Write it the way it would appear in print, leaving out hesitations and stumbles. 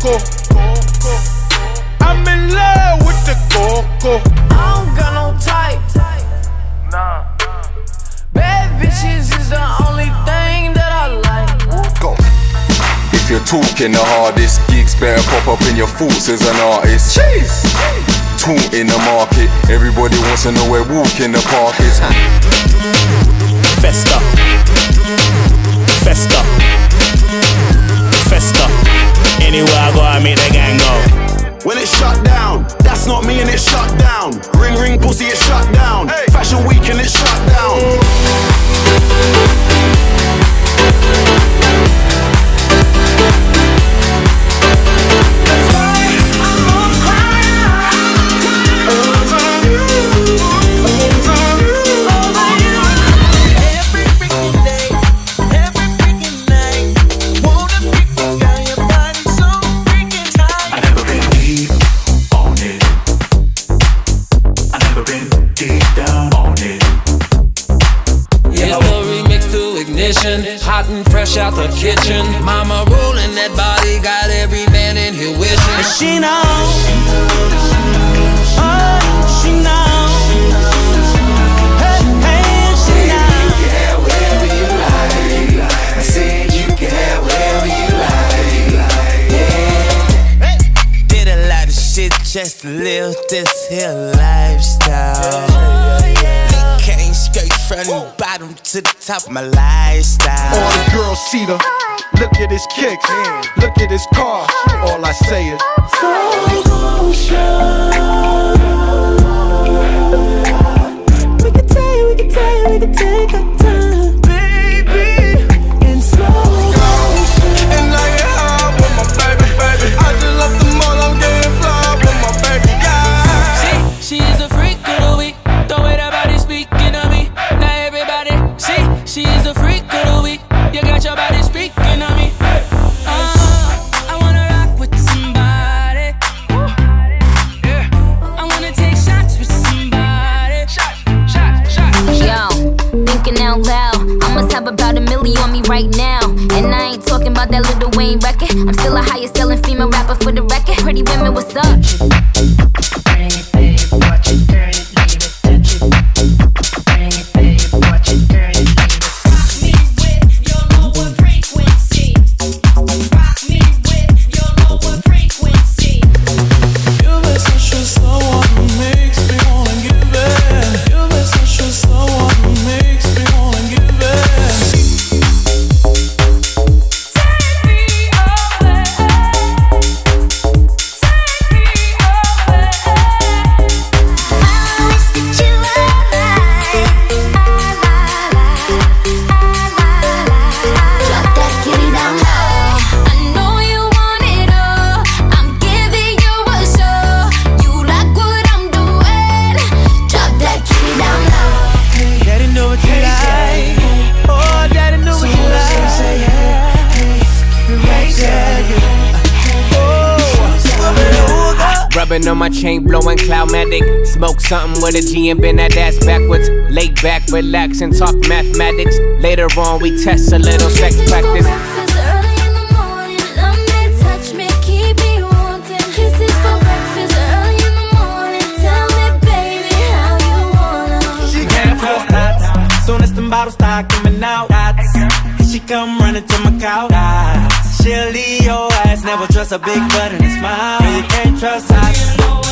coco. I'm in love with the coco. I don't got no type. Nah. Bad bitches is the only thing that I like. Go. If you're talking the hardest, gigs better pop up in your thoughts as an artist. Jeez. Taunt in the market, everybody wants to know where walk in the park is. Festa, festa, festa. Anywhere I go, I make the gang go. When it's shut down, that's not me and it's shut down. Ring ring pussy, it's shut down. Hey. Fashion week and it's shut down. Hot and fresh out the kitchen. Mama rolling that body, got every man in here wishing. And she knows, oh, she knows. Hey, hey, she knows. You can have whatever you like. I said you can have whatever you like. Yeah. Did a lot of shit just to live this here lifestyle. Came straight from the bottom to the top of my lifestyle. All the girls see the. Look at his kicks, look at his car. All I say is We can take our time, baby, in slow motion. and I get high with my baby. I just left the mall, I'm getting fly with my baby. Yeah. She is a freak of the week. Don't wait about it speaking of me. Now everybody see, she is a freak of the week. You got your body speaking of me. I wanna rock with somebody. I wanna take shots with somebody. Yo, thinking out loud, I must have about 1 million on me right now. And I ain't talking about that Lil Wayne record. I'm still a highest selling female rapper for the record. Pretty women, what's up? Bring it, babe, watch it, turn it, leave it, touch it. Bring it, babe, watch it, turn it, leave it. Rock me with your lower frequency. Rock me with your lower frequency. You've been such a someone who makes me wanna give it. You've been such a someone who makes me wanna give it. Take me away. Rubbing on my chain, blowing Cloudmatic. Smoke something with a G and bend that ass backwards. Lay back, relax, and talk mathematics. Later on, we test a little sex practice. Early in the morning, love me, touch me, keep me wanting. Kisses for breakfast early in the morning. Tell me, baby, how you wanna. She can't trust that. Soon as them bottles start coming out, she come running to my couch. She'll leave your ass, never trust a big butt and a smile. You can't trust that.